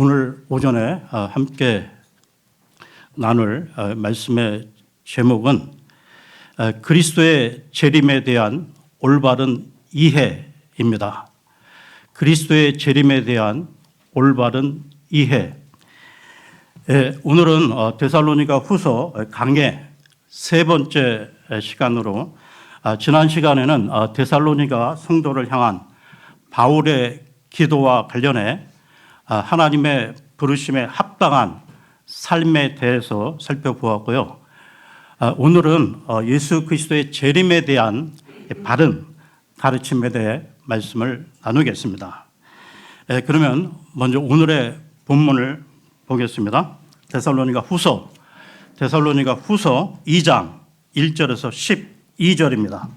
오늘 오전에 함께 나눌 말씀의 제목은 그리스도의 재림에 대한 올바른 이해입니다. 그리스도의 재림에 대한 올바른 이해. 오늘은 데살로니가 후서 강의 세 번째 시간으로 지난 시간에는 데살로니가 성도를 향한 바울의 기도와 관련해 하나님의 부르심에 합당한 삶에 대해서 살펴보았고요. 오늘은 예수 그리스도의 재림에 대한 바른 가르침에 대해 말씀을 나누겠습니다. 그러면 먼저 오늘의 본문을 보겠습니다. 데살로니가 후서 2장 1절에서 12절입니다.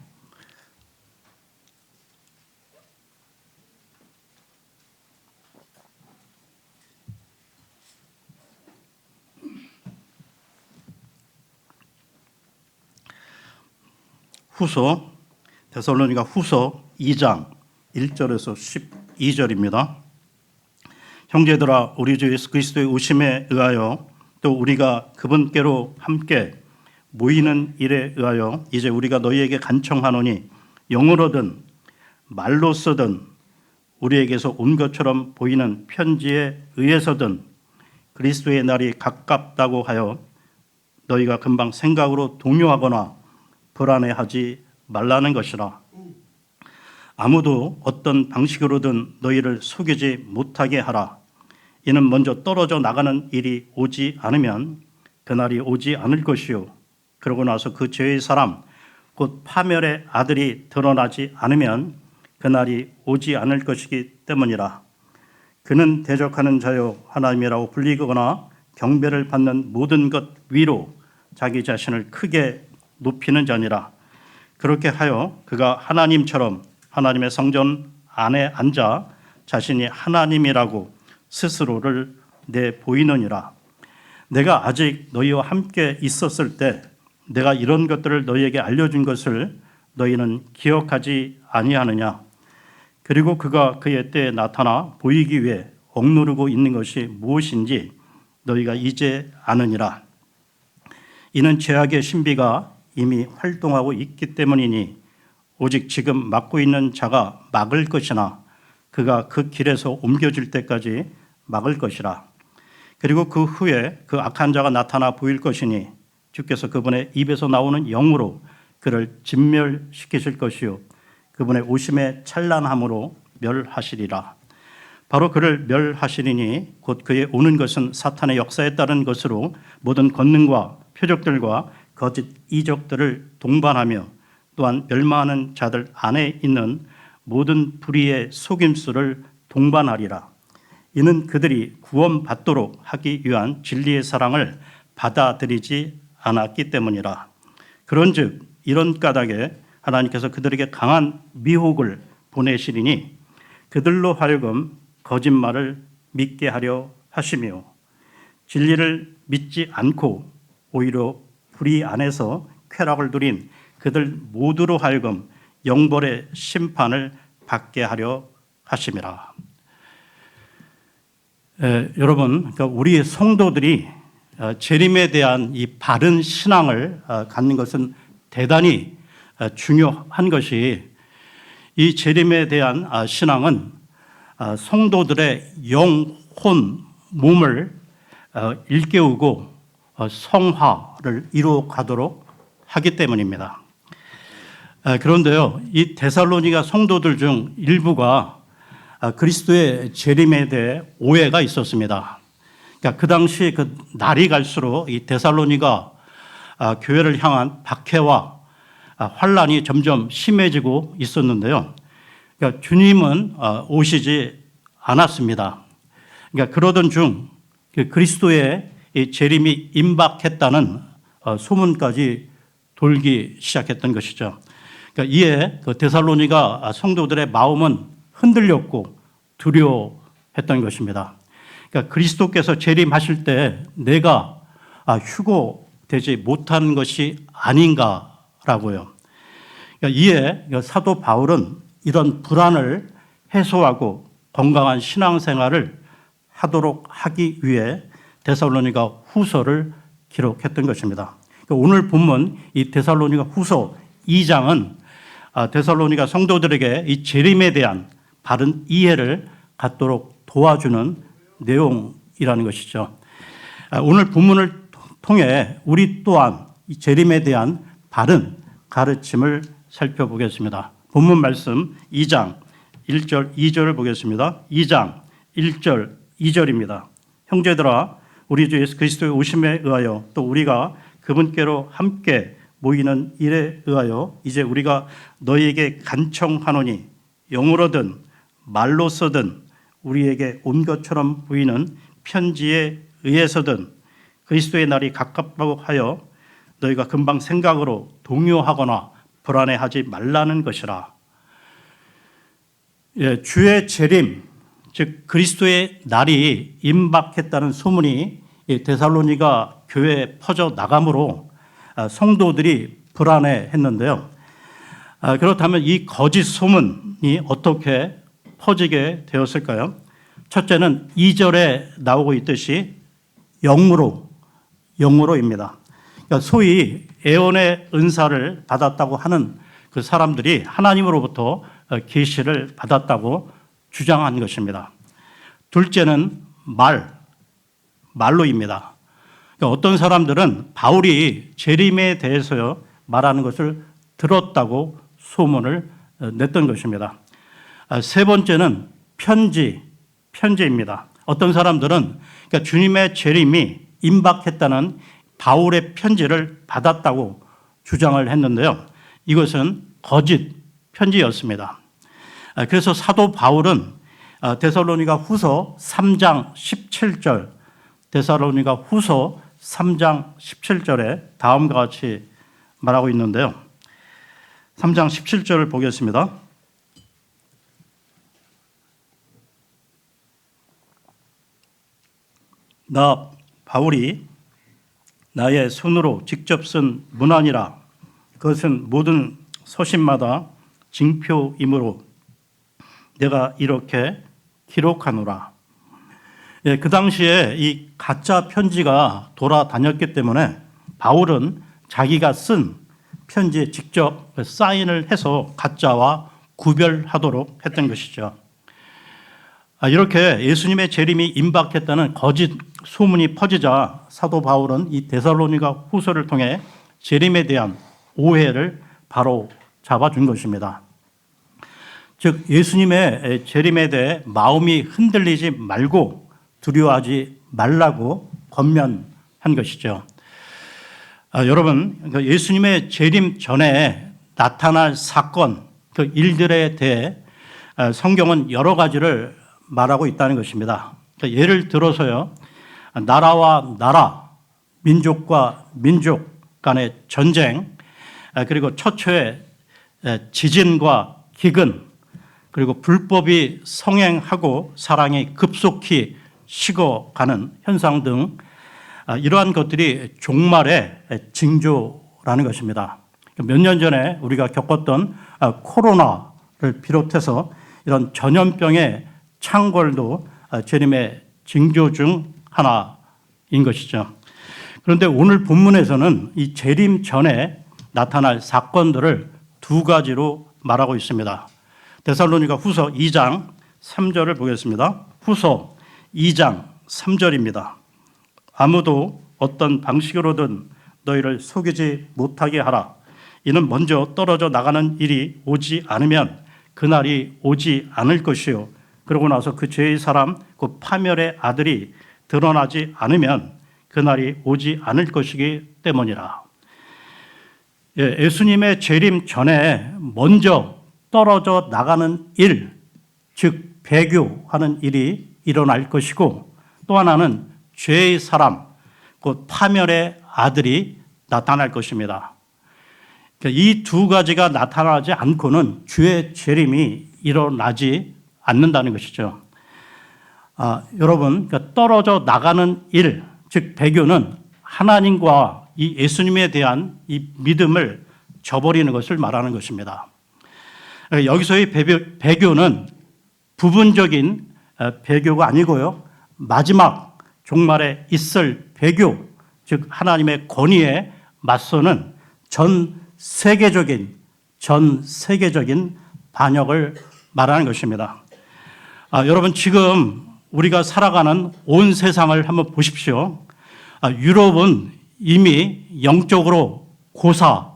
데살로니가 후서 2장 1절에서 12절입니다. 형제들아, 우리 주 예수 그리스도의 오심에 의하여 또 우리가 그분께로 함께 모이는 일에 의하여 이제 우리가 너희에게 간청하노니 영어로든 말로서든 우리에게서 온 것처럼 보이는 편지에 의해서든 그리스도의 날이 가깝다고 하여 너희가 금방 생각으로 동요하거나 불안해하지 말라는 것이라. 아무도 어떤 방식으로든 너희를 속이지 못하게 하라. 이는 먼저 떨어져 나가는 일이 오지 않으면 그날이 오지 않을 것이요, 그러고 나서 그 죄의 사람 곧 파멸의 아들이 드러나지 않으면 그날이 오지 않을 것이기 때문이라. 그는 대적하는 자요 하나님이라고 불리거나 경배를 받는 모든 것 위로 자기 자신을 크게 높이는 자니라. 그렇게 하여 그가 하나님처럼 하나님의 성전 안에 앉아 자신이 하나님이라고 스스로를 내보이느니라. 내가 아직 너희와 함께 있었을 때 내가 이런 것들을 너희에게 알려준 것을 너희는 기억하지 아니하느냐. 그리고 그가 그의 때에 나타나 보이기 위해 억누르고 있는 것이 무엇인지 너희가 이제 아느니라. 이는 죄악의 신비가 이미 활동하고 있기 때문이니 오직 지금 막고 있는 자가 막을 것이나 그가 그 길에서 옮겨질 때까지 막을 것이라. 그리고 그 후에 그 악한 자가 나타나 보일 것이니 주께서 그분의 입에서 나오는 영으로 그를 진멸시키실 것이요 그분의 오심의 찬란함으로 멸하시리라. 바로 그를 멸하시리니 곧 그의 오는 것은 사탄의 역사에 따른 것으로 모든 권능과 표적들과 거짓 이적들을 동반하며 또한 멸망하는 자들 안에 있는 모든 불의의 속임수를 동반하리라. 이는 그들이 구원받도록 하기 위한 진리의 사랑을 받아들이지 않았기 때문이라. 그런즉 이런 까닭에 하나님께서 그들에게 강한 미혹을 보내시리니 그들로 하여금 거짓말을 믿게 하려 하시며 진리를 믿지 않고 오히려 불의 안에서 쾌락을 누린 그들 모두로 하여금 영벌의 심판을 받게 하려 하심이라. 여러분, 그러니까 우리 성도들이 재림에 대한 이 바른 신앙을 갖는 것은 대단히 중요한 것이, 이 재림에 대한 신앙은 성도들의 영혼, 몸을 일깨우고 성화를 이루어 가도록 하기 때문입니다. 그런데요, 이 데살로니가 성도들 중 일부가 그리스도의 재림에 대해 오해가 있었습니다. 그러니까 그 당시 그 날이 갈수록 이 데살로니가 교회를 향한 박해와 환란이 점점 심해지고 있었는데요. 그러니까 주님은 오시지 않았습니다. 그러니까 그러던 중 그리스도의 이 재림이 임박했다는 소문까지 돌기 시작했던 것이죠. 그러니까 이에 그 데살로니가 성도들의 마음은 흔들렸고 두려워했던 것입니다. 그러니까 그리스도께서 재림하실 때 내가 휴고되지 못한 것이 아닌가라고요. 그러니까 이에 사도 바울은 이런 불안을 해소하고 건강한 신앙생활을 하도록 하기 위해 데살로니가 후서를 기록했던 것입니다. 오늘 본문 이 데살로니가 후서 2장은 데살로니가 성도들에게 이 재림에 대한 바른 이해를 갖도록 도와주는 내용이라는 것이죠. 오늘 본문을 통해 우리 또한 이 재림에 대한 바른 가르침을 살펴보겠습니다. 본문 말씀 2장 1절 2절을 보겠습니다. 2장 1절 2절입니다. 형제들아 우리 주 예수 그리스도의 오심에 의하여 또 우리가 그분께로 함께 모이는 일에 의하여 이제 우리가 너희에게 간청하노니 영으로든 말로서든 우리에게 온 것처럼 보이는 편지에 의해서든 그리스도의 날이 가깝다고 하여 너희가 금방 생각으로 동요하거나 불안해하지 말라는 것이라. 주의 재림, 즉 그리스도의 날이 임박했다는 소문이 데살로니가 교회에 퍼져 나가므로 성도들이 불안해했는데요. 그렇다면 이 거짓 소문이 어떻게 퍼지게 되었을까요? 첫째는 2절에 나오고 있듯이 영으로입니다. 그러니까 소위 예언의 은사를 받았다고 하는 그 사람들이 하나님으로부터 계시를 받았다고 주장한 것입니다. 둘째는 말로입니다. 그러니까 어떤 사람들은 바울이 재림에 대해서 말하는 것을 들었다고 소문을 냈던 것입니다. 세 번째는 편지입니다. 어떤 사람들은 그러니까 주님의 재림이 임박했다는 바울의 편지를 받았다고 주장을 했는데요. 이것은 거짓 편지였습니다. 그래서 사도 바울은 데살로니가 후서 3장 17절, 데살로니가 후서 3장 17절에 다음과 같이 말하고 있는데요. 3장 17절을 보겠습니다. 나 바울이 나의 손으로 직접 쓴 문안이라 그것은 모든 서신마다 징표이므로 내가 이렇게 기록하노라. 그 당시에 이 가짜 편지가 돌아다녔기 때문에 바울은 자기가 쓴 편지에 직접 사인을 해서 가짜와 구별하도록 했던 것이죠. 이렇게 예수님의 재림이 임박했다는 거짓 소문이 퍼지자 사도 바울은 이 데살로니가 후서를 통해 재림에 대한 오해를 바로 잡아준 것입니다. 즉 예수님의 재림에 대해 마음이 흔들리지 말고 두려워하지 말라고 권면한 것이죠. 여러분, 예수님의 재림 전에 나타날 사건, 그 일들에 대해 성경은 여러 가지를 말하고 있다는 것입니다. 예를 들어서요, 나라와 나라, 민족과 민족 간의 전쟁, 그리고 처처의 지진과 기근, 그리고 불법이 성행하고 사랑이 급속히 식어가는 현상 등 이러한 것들이 종말의 징조라는 것입니다. 몇 년 전에 우리가 겪었던 코로나를 비롯해서 이런 전염병의 창궐도 재림의 징조 중 하나인 것이죠. 그런데 오늘 본문에서는 이 재림 전에 나타날 사건들을 두 가지로 말하고 있습니다. 데살로니가 후서 2장 3절을 보겠습니다. 후서 2장 3절입니다. 아무도 어떤 방식으로든 너희를 속이지 못하게 하라. 이는 먼저 떨어져 나가는 일이 오지 않으면 그날이 오지 않을 것이요. 그러고 나서 그 죄의 사람, 그 파멸의 아들이 드러나지 않으면 그날이 오지 않을 것이기 때문이라. 예수님의 재림 전에 먼저 떨어져 나가는 일, 즉 배교하는 일이 일어날 것이고 또 하나는 죄의 사람, 곧 파멸의 아들이 나타날 것입니다. 이 두 가지가 나타나지 않고는 주의 재림이 일어나지 않는다는 것이죠. 여러분, 떨어져 나가는 일, 즉 배교는 하나님과 이 예수님에 대한 이 믿음을 저버리는 것을 말하는 것입니다. 여기서의 배교는 부분적인 배교가 아니고요, 마지막 종말에 있을 배교, 즉 하나님의 권위에 맞서는 전 세계적인 반역을 말하는 것입니다. 여러분, 지금 우리가 살아가는 온 세상을 한번 보십시오. 유럽은 이미 영적으로 고사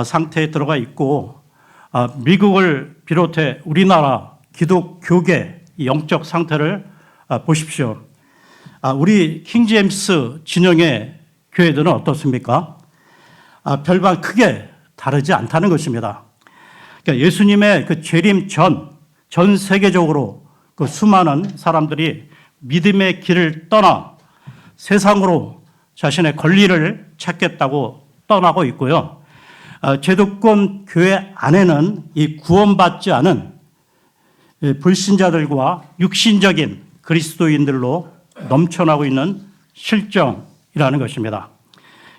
상태에 들어가 있고, 미국을 비롯해 우리나라 기독교계 영적 상태를 보십시오. 우리 킹제임스 진영의 교회들은 어떻습니까? 별반 크게 다르지 않다는 것입니다. 그러니까 예수님의 그 재림 전 세계적으로 그 수많은 사람들이 믿음의 길을 떠나 세상으로 자신의 권리를 찾겠다고 떠나고 있고요. 제도권 교회 안에는 이 구원받지 않은 불신자들과 육신적인 그리스도인들로 넘쳐나고 있는 실정이라는 것입니다.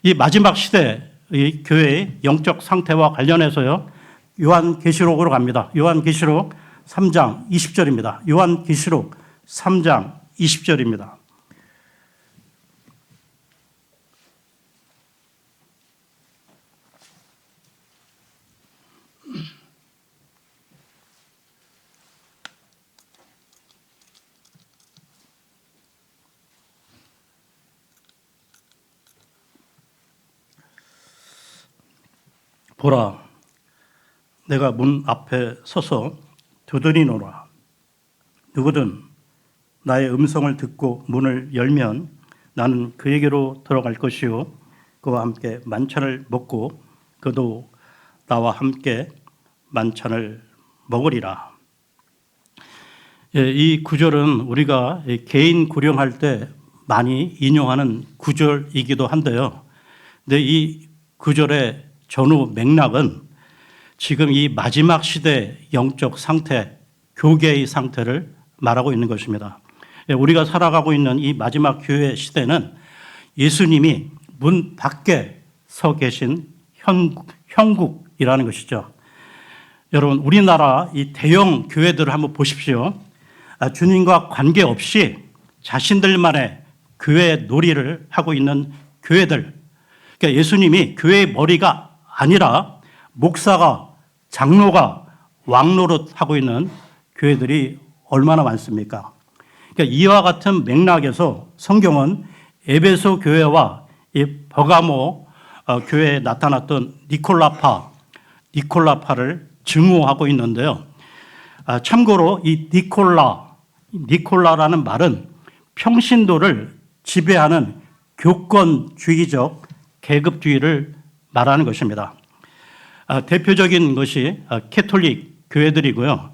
이 마지막 시대의 교회의 영적 상태와 관련해서요, 요한계시록으로 갑니다. 요한계시록 3장 20절입니다. 요한계시록 3장 20절입니다. 보라, 내가 문 앞에 서서 두드리노라. 누구든 나의 음성을 듣고 문을 열면 나는 그에게로 들어갈 것이요 그와 함께 만찬을 먹고 그도 나와 함께 만찬을 먹으리라. 이 구절은 우리가 개인 구령할 때 많이 인용하는 구절이기도 한데요. 근데 이 구절의 전후 맥락은 지금 이 마지막 시대 영적 상태, 교계의 상태를 말하고 있는 것입니다. 우리가 살아가고 있는 이 마지막 교회 시대는 예수님이 문 밖에 서 계신 형국이라는 것이죠. 여러분, 우리나라 이 대형 교회들을 한번 보십시오. 주님과 관계없이 자신들만의 교회 놀이를 하고 있는 교회들. 그러니까 예수님이 교회의 머리가 아니라 목사가, 장로가 왕노릇하고 있는 교회들이 얼마나 많습니까? 그러니까 이와 같은 맥락에서 성경은 에베소 교회와 이 버가모 교회에 나타났던 니콜라파를 증오하고 있는데요. 참고로 이 니콜라라는 말은 평신도를 지배하는 교권주의적 계급주의를 말하는 것입니다. 대표적인 것이 캐톨릭 교회들이고요.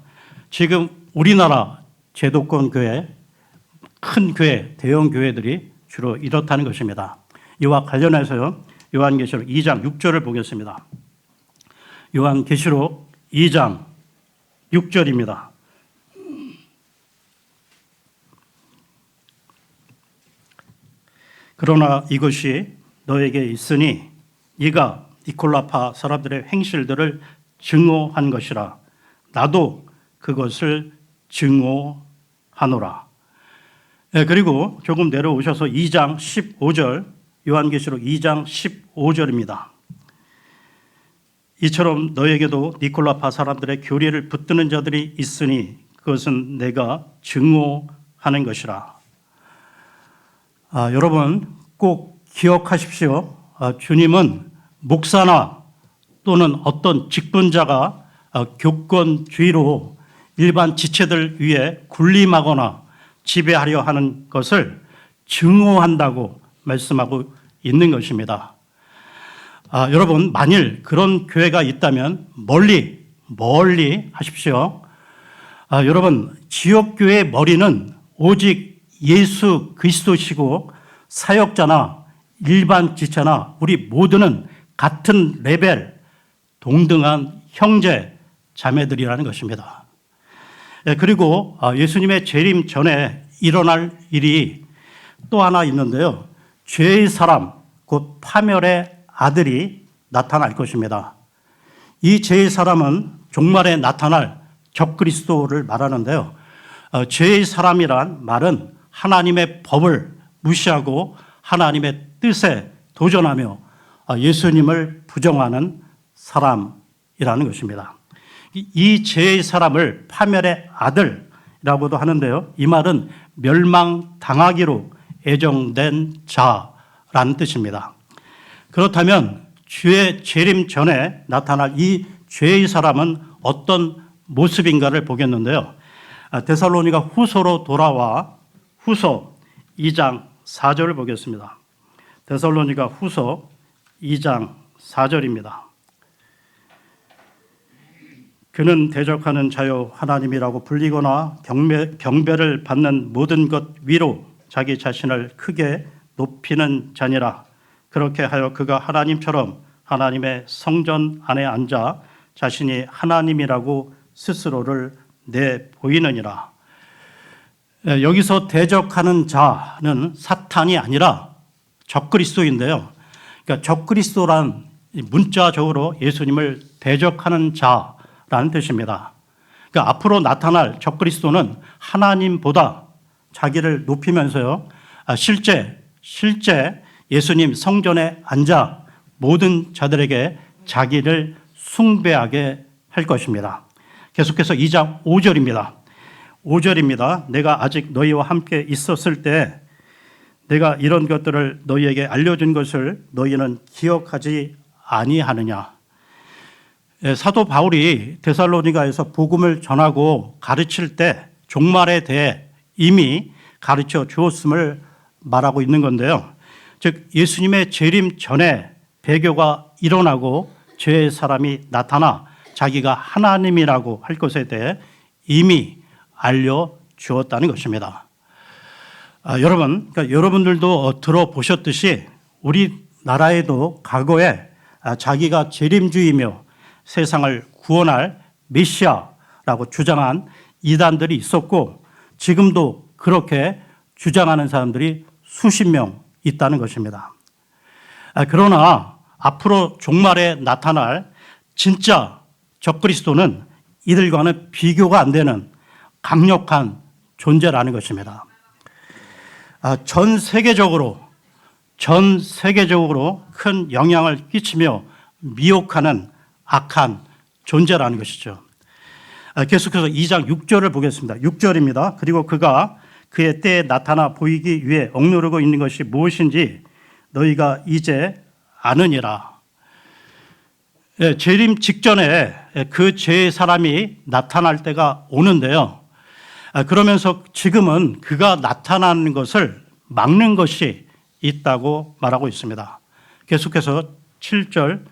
지금 우리나라 제도권 교회, 큰 교회, 대형 교회들이 주로 이렇다는 것입니다. 이와 관련해서요, 요한계시록 2장 6절을 보겠습니다. 요한계시록 2장 6절입니다. 그러나 이것이 너에게 있으니 네가 니콜라파 사람들의 행실들을 증오한 것이라. 나도 그것을 증오하노라. 그리고 조금 내려오셔서 2장 15절, 요한계시록 2장 15절입니다. 이처럼 너에게도 니콜라파 사람들의 교리를 붙드는 자들이 있으니 그것은 내가 증오하는 것이라. 여러분 꼭 기억하십시오. 주님은 목사나 또는 어떤 직분자가 교권주의로 일반 지체들 위에 군림하거나 지배하려 하는 것을 증오한다고 말씀하고 있는 것입니다. 여러분, 만일 그런 교회가 있다면 멀리 하십시오. 여러분, 지역교회의 머리는 오직 예수 그리스도시고 사역자나 일반 지체나 우리 모두는 같은 레벨, 동등한 형제, 자매들이라는 것입니다. 그리고 예수님의 재림 전에 일어날 일이 또 하나 있는데요. 죄의 사람, 곧 파멸의 아들이 나타날 것입니다. 이 죄의 사람은 종말에 나타날 적그리스도를 말하는데요. 죄의 사람이란 말은 하나님의 법을 무시하고 하나님의 뜻에 도전하며 예수님을 부정하는 사람이라는 것입니다. 이 죄의 사람을 파멸의 아들이라고도 하는데요. 이 말은 멸망당하기로 애정된 자라는 뜻입니다. 그렇다면 주의 재림 전에 나타날 이 죄의 사람은 어떤 모습인가를 보겠는데요. 데살로니가 후서로 돌아와 후서 2장 4절을 보겠습니다. 데살로니가 후서 2장 4절입니다. 그는 대적하는 자요 하나님이라고 불리거나 경배를 받는 모든 것 위로 자기 자신을 크게 높이는 자니라. 그렇게 하여 그가 하나님처럼 하나님의 성전 안에 앉아 자신이 하나님이라고 스스로를 내보이느니라. 여기서 대적하는 자는 사탄이 아니라 적그리스도인데요. 그러니까 적그리스도란 문자적으로 예수님을 대적하는 자라는 뜻입니다. 그러니까 앞으로 나타날 적그리스도는 하나님보다 자기를 높이면서요, 실제 예수님 성전에 앉아 모든 자들에게 자기를 숭배하게 할 것입니다. 계속해서 2장 5절입니다. 5절입니다. 내가 아직 너희와 함께 있었을 때 내가 이런 것들을 너희에게 알려준 것을 너희는 기억하지 아니하느냐. 사도 바울이 데살로니가에서 복음을 전하고 가르칠 때 종말에 대해 이미 가르쳐 주었음을 말하고 있는 건데요. 즉 예수님의 재림 전에 배교가 일어나고 죄의 사람이 나타나 자기가 하나님이라고 할 것에 대해 이미 알려주었다는 것입니다. 여러분, 그러니까 여러분들도 들어보셨듯이 우리나라에도 과거에 자기가 재림주이며 세상을 구원할 메시아라고 주장한 이단들이 있었고 지금도 그렇게 주장하는 사람들이 수십 명 있다는 것입니다. 그러나 앞으로 종말에 나타날 진짜 적그리스도는 이들과는 비교가 안 되는 강력한 존재라는 것입니다. 전 세계적으로 큰 영향을 끼치며 미혹하는 악한 존재라는 것이죠. 계속해서 2장 6절을 보겠습니다. 6절입니다. 그리고 그가 그의 때에 나타나 보이기 위해 억누르고 있는 것이 무엇인지 너희가 이제 아느니라. 재림 직전에 그 죄의 사람이 나타날 때가 오는데요. 그러면서 지금은 그가 나타나는 것을 막는 것이 있다고 말하고 있습니다. 계속해서 7절,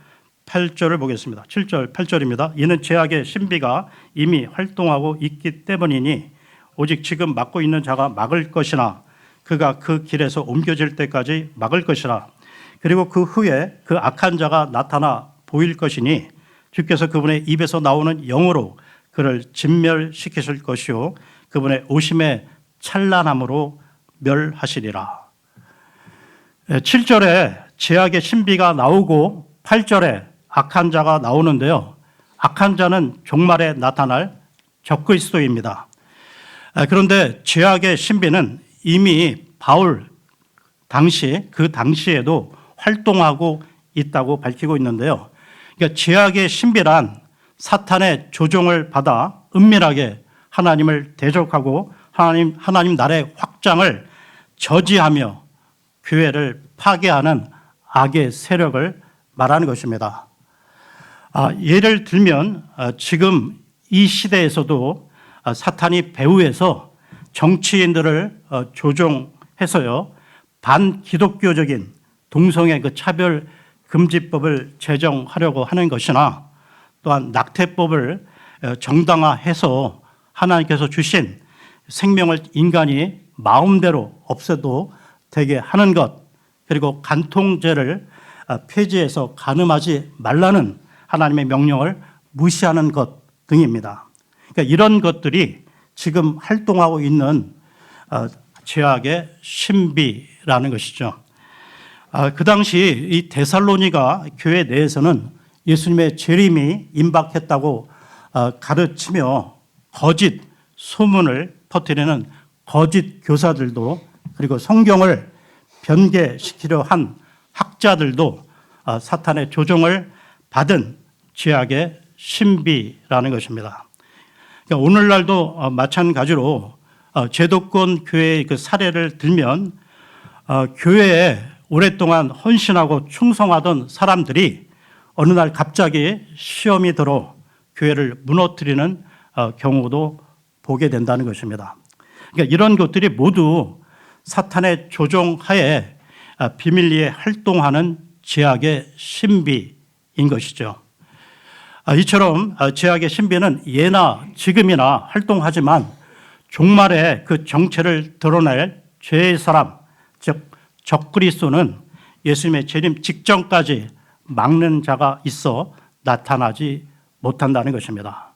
8절을 보겠습니다. 7절, 8절입니다. 이는 죄악의 신비가 이미 활동하고 있기 때문이니 오직 지금 막고 있는 자가 막을 것이나 그가 그 길에서 옮겨질 때까지 막을 것이라. 그리고 그 후에 그 악한 자가 나타나 보일 것이니 주께서 그분의 입에서 나오는 영으로 그를 진멸시키실 것이요 그분의 오심의 찬란함으로 멸하시리라. 7절에 죄악의 신비가 나오고 8절에 악한 자가 나오는데요. 악한 자는 종말에 나타날 적그리스도입니다. 그런데 죄악의 신비는 이미 바울 그 당시에도 활동하고 있다고 밝히고 있는데요. 그러니까 죄악의 신비란 사탄의 조종을 받아 은밀하게 하나님을 대적하고 하나님 나라의 확장을 저지하며 교회를 파괴하는 악의 세력을 말하는 것입니다. 예를 들면 지금 이 시대에서도 사탄이 배후에서 정치인들을 조종해서요 반기독교적인 동성애 그 차별 금지법을 제정하려고 하는 것이나 또한 낙태법을 정당화해서 하나님께서 주신 생명을 인간이 마음대로 없애도 되게 하는 것, 그리고 간통죄를 폐지해서 간음하지 말라는 하나님의 명령을 무시하는 것 등입니다. 그러니까 이런 것들이 지금 활동하고 있는 죄악의 신비라는 것이죠. 그 당시 이 데살로니가 교회 내에서는 예수님의 재림이 임박했다고 가르치며 거짓 소문을 퍼뜨리는 거짓 교사들도 그리고 성경을 변개시키려 한 학자들도 사탄의 조종을 받은 죄악의 신비라는 것입니다. 그러니까 오늘날도 마찬가지로 제도권 교회의 그 사례를 들면 교회에 오랫동안 헌신하고 충성하던 사람들이 어느 날 갑자기 시험이 들어 교회를 무너뜨리는 경우도 보게 된다는 것입니다. 그러니까 이런 것들이 모두 사탄의 조종하에 비밀리에 활동하는 죄악의 신비인 것이죠. 이처럼 죄악의 신비는 예나 지금이나 활동하지만 종말에 그 정체를 드러낼 죄의 사람, 즉 적그리스도는 예수님의 재림 직전까지 막는 자가 있어 나타나지 못한다는 것입니다.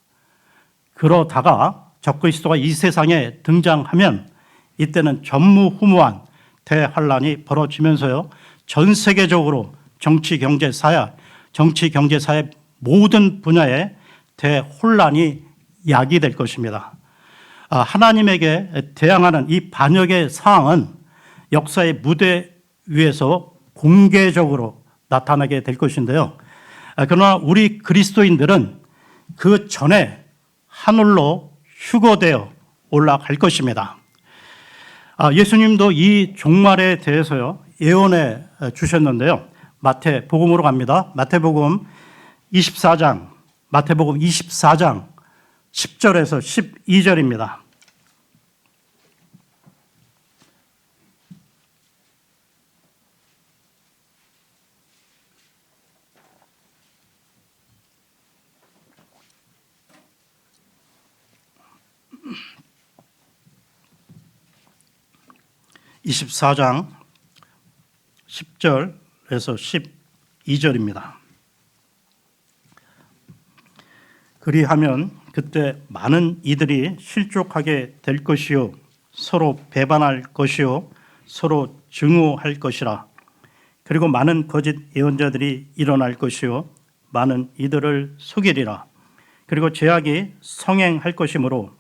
그러다가 적그리스도가 이 세상에 등장하면 이때는 전무후무한 대환란이 벌어지면서요, 전 세계적으로 정치, 경제, 사회 모든 분야에 대혼란이 야기될 것입니다. 하나님에게 대항하는 이 반역의 상황은 역사의 무대 위에서 공개적으로 나타나게 될 것인데요. 그러나 우리 그리스도인들은 그 전에 하늘로 휴거되어 올라갈 것입니다. 예수님도 이 종말에 대해서요 예언해 주셨는데요. 마태복음으로 갑니다. 마태복음 24장 10절에서 12절입니다. (24장) 10절에서 12절입니다. 그리하면 그때 많은 이들이 실족하게 될 것이요 서로 배반할 것이요 서로 증오할 것이라. 그리고 많은 거짓 예언자들이 일어날 것이요 많은 이들을 속이리라. 그리고 죄악이 성행할 것이므로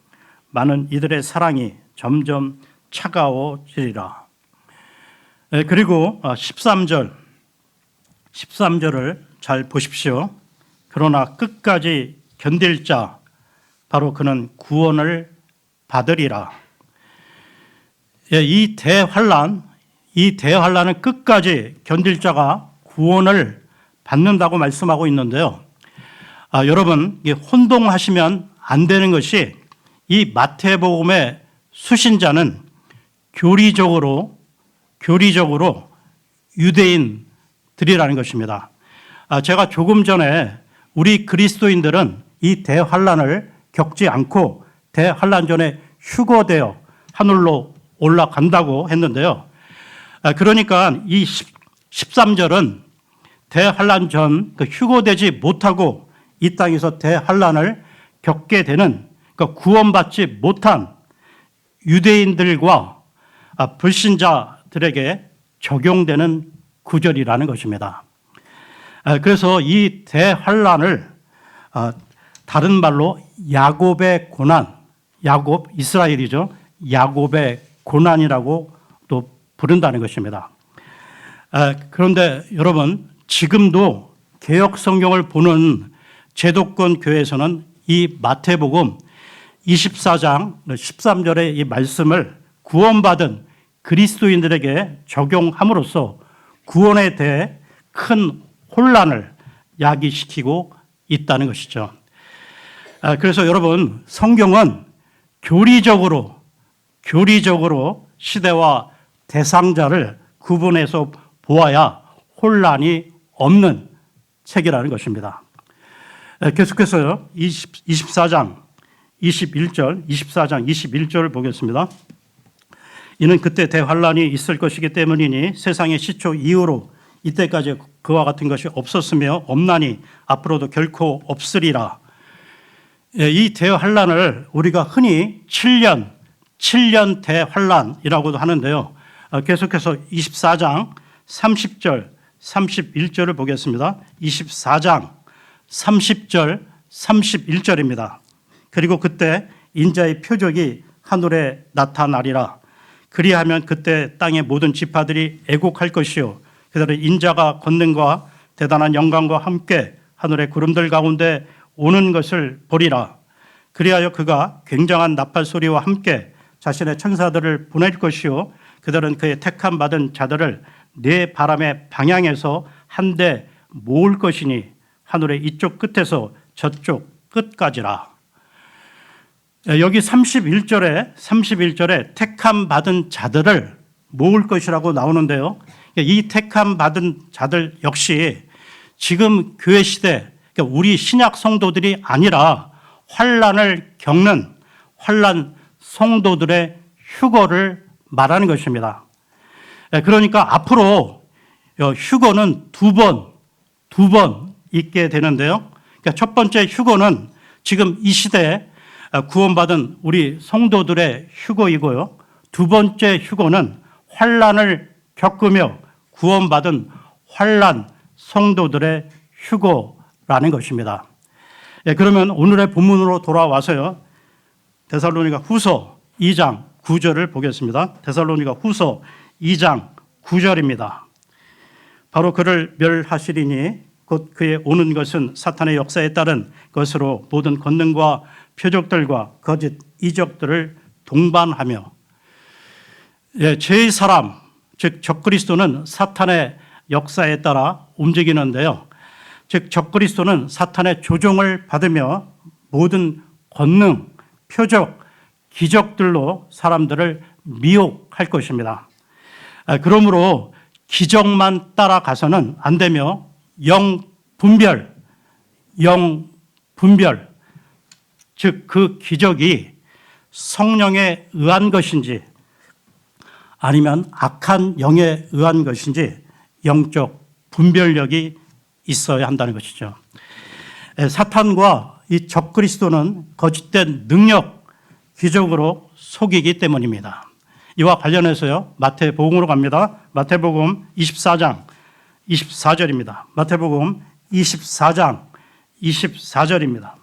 많은 이들의 사랑이 점점 차가워지리라. 그리고 13절을 잘 보십시오. 그러나 끝까지 견딜 자 바로 그는 구원을 받으리라. 이 대환란은 끝까지 견딜 자가 구원을 받는다고 말씀하고 있는데요. 여러분, 혼동하시면 안 되는 것이 이 마태복음의 수신자는 교리적으로 유대인들이라는 것입니다. 제가 조금 전에 우리 그리스도인들은 이 대환란을 겪지 않고 대환란 전에 휴거되어 하늘로 올라간다고 했는데요. 그러니까 이 13절은 대환란 전 휴거되지 못하고 이 땅에서 대환란을 겪게 되는 구원받지 못한 유대인들과 불신자들에게 적용되는 구절이라는 것입니다. 그래서 이 대환란을 다른 말로 야곱의 고난, 야곱 이스라엘이죠. 야곱의 고난이라고 또 부른다는 것입니다. 그런데 여러분, 지금도 개역 성경을 보는 제도권 교회에서는 이 마태복음 24장 13절의 이 말씀을 구원받은 그리스도인들에게 적용함으로써 구원에 대해 큰 혼란을 야기시키고 있다는 것이죠. 그래서 여러분, 성경은 교리적으로 시대와 대상자를 구분해서 보아야 혼란이 없는 책이라는 것입니다. 계속해서 24장 21절을 보겠습니다. 이는 그때 대환란이 있을 것이기 때문이니 세상의 시초 이후로 이때까지 그와 같은 것이 없었으며 없나니 앞으로도 결코 없으리라. 이 대환란을 우리가 흔히 7년 대환란이라고도 하는데요. 계속해서 24장 30절, 31절을 보겠습니다. 24장 30절, 31절입니다. 그리고 그때 인자의 표적이 하늘에 나타나리라. 그리하면 그때 땅의 모든 지파들이 애곡할 것이요 그들은 인자가 권능과 대단한 영광과 함께 하늘의 구름들 가운데 오는 것을 보리라. 그리하여 그가 굉장한 나팔 소리와 함께 자신의 천사들을 보낼 것이요 그들은 그의 택함 받은 자들을 네 바람의 방향에서 한데 모을 것이니 하늘의 이쪽 끝에서 저쪽 끝까지라. 여기 31절에 택함 받은 자들을 모을 것이라고 나오는데요. 이 택함 받은 자들 역시 지금 교회 시대, 그러니까 우리 신약 성도들이 아니라 환난을 겪는 환난 성도들의 휴거를 말하는 것입니다. 그러니까 앞으로 휴거는 두 번 있게 되는데요. 그러니까 첫 번째 휴거는 지금 이 시대에 구원받은 우리 성도들의 휴거이고요. 두 번째 휴거는 환난을 겪으며 구원받은 환난 성도들의 휴거라는 것입니다. 그러면 오늘의 본문으로 돌아와서요. 데살로니가 후서 2장 9절을 보겠습니다. 데살로니가 후서 2장 9절입니다. 바로 그를 멸하시리니 곧 그의 오는 것은 사탄의 역사에 따른 것으로 모든 권능과 표적들과 거짓 이적들을 동반하며 제2사람 즉 적그리스도는 사탄의 역사에 따라 움직이는데요. 즉 적그리스도는 사탄의 조종을 받으며 모든 권능, 표적, 기적들로 사람들을 미혹할 것입니다. 그러므로 기적만 따라가서는 안 되며 영분별, 즉 그 기적이 성령에 의한 것인지 아니면 악한 영에 의한 것인지 영적 분별력이 있어야 한다는 것이죠. 사탄과 이 적그리스도는 거짓된 능력, 기적으로 속이기 때문입니다. 이와 관련해서요. 마태복음으로 갑니다. 마태복음 24장 24절입니다. 마태복음 24장 24절입니다.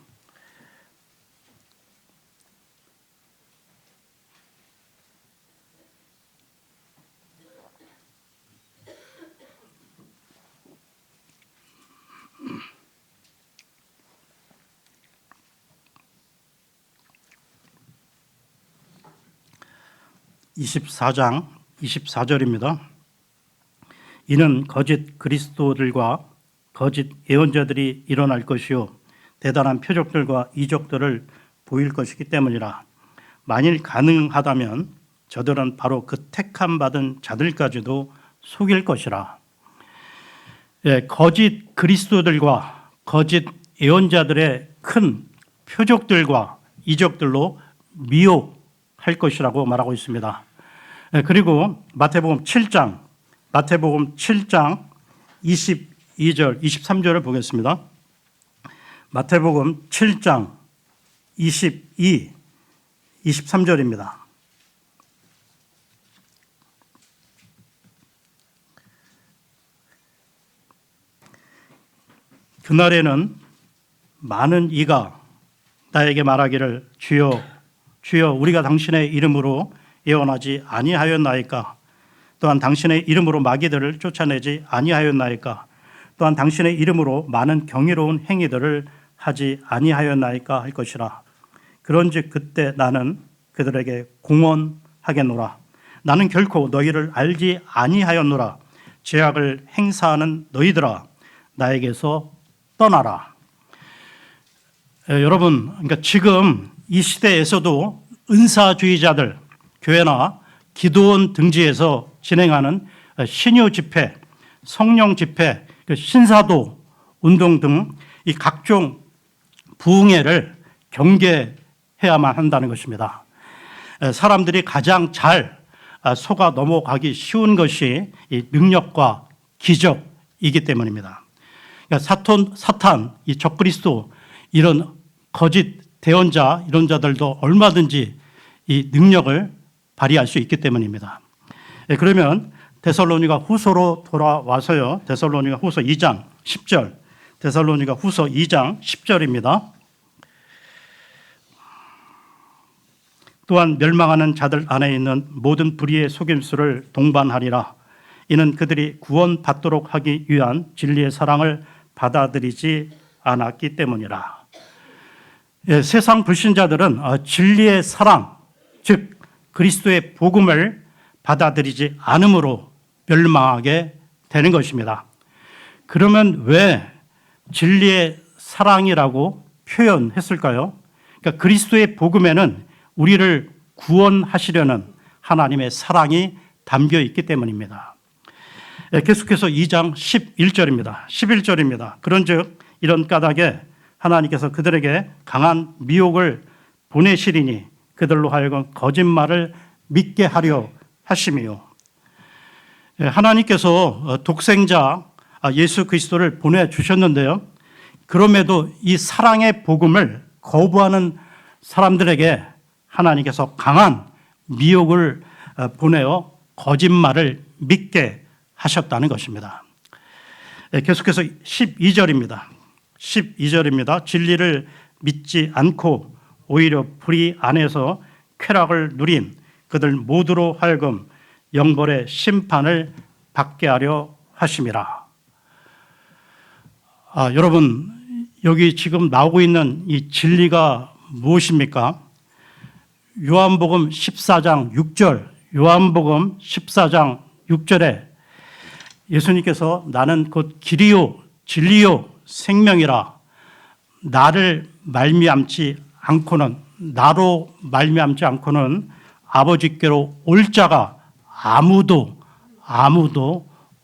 (24장 24절입니다) 이는 거짓 그리스도들과 거짓 예언자들이 일어날 것이요 대단한 표적들과 이적들을 보일 것이기 때문이라. 만일 가능하다면 저들은 바로 그 택함 받은 자들까지도 속일 것이라. 거짓 그리스도들과 거짓 예언자들의 큰 표적들과 이적들로 미혹할 것이라고 말하고 있습니다. 그리고 마태복음 7장 22절, 23절을 보겠습니다. 마태복음 7장 23절입니다. 그날에는 많은 이가 나에게 말하기를 주여 주여 우리가 당신의 이름으로 예언하지 아니하였나이까? 또한 당신의 이름으로 마귀들을 쫓아내지 아니하였나이까? 또한 당신의 이름으로 많은 경이로운 행위들을 하지 아니하였나이까? 할 것이라. 그런즉 그때 나는 그들에게 공언하겠노라. 나는 결코 너희를 알지 아니하였노라. 죄악을 행사하는 너희들아 나에게서 떠나라. 여러분, 그러니까 지금 이 시대에서도 은사주의자들, 교회나 기도원 등지에서 진행하는 신유 집회, 성령 집회, 신사도 운동 등 이 각종 부흥회를 경계해야만 한다는 것입니다. 사람들이 가장 잘 속아 넘어가기 쉬운 것이 이 능력과 기적이기 때문입니다. 그러니까 사탄, 이 적그리스도 이런 거짓 대언자 이런 자들도 얼마든지 이 능력을 발휘할 수 있기 때문입니다. 그러면 데살로니가 후서로 돌아와서요. 데살로니가 후서 2장 10절. 데살로니가 후서 2장 10절입니다. 또한 멸망하는 자들 안에 있는 모든 불의의 속임수를 동반하리라. 이는 그들이 구원받도록 하기 위한 진리의 사랑을 받아들이지 않았기 때문이라. 예, 세상 불신자들은 진리의 사랑, 즉 그리스도의 복음을 받아들이지 않음으로 멸망하게 되는 것입니다. 그러면 왜 진리의 사랑이라고 표현했을까요? 그러니까 그리스도의 복음에는 우리를 구원하시려는 하나님의 사랑이 담겨 있기 때문입니다. 계속해서 2장 11절입니다. 그런즉 이런 까닭에 하나님께서 그들에게 강한 미혹을 보내시리니 그들로 하여금 거짓말을 믿게 하려 하심이요. 하나님께서 독생자 예수 그리스도를 보내주셨는데요. 그럼에도 이 사랑의 복음을 거부하는 사람들에게 하나님께서 강한 미혹을 보내어 거짓말을 믿게 하셨다는 것입니다. 계속해서 12절입니다. 진리를 믿지 않고 오히려 불의 안에서 쾌락을 누린 그들 모두로 하여금 영벌의 심판을 받게 하려 하심이라. 여러분, 여기 지금 나오고 있는 이 진리가 무엇입니까? 요한복음 14장 6절에 예수님께서 나는 곧 길이요 진리요 생명이라 나로 말미암지 않고는 아버지께로 올 자가 아무도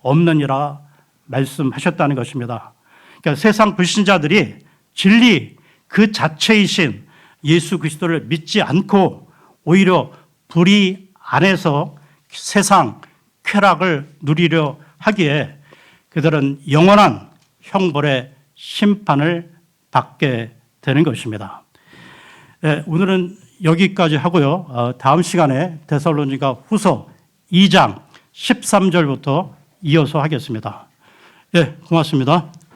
없느니라 말씀하셨다는 것입니다. 그러니까 세상 불신자들이 진리 그 자체이신 예수 그리스도를 믿지 않고 오히려 불의 안에서 세상 쾌락을 누리려 하기에 그들은 영원한 형벌의 심판을 받게 되는 것입니다. 오늘은 여기까지 하고요. 다음 시간에 데살로니가 후서 2장 13절부터 이어서 하겠습니다. 고맙습니다.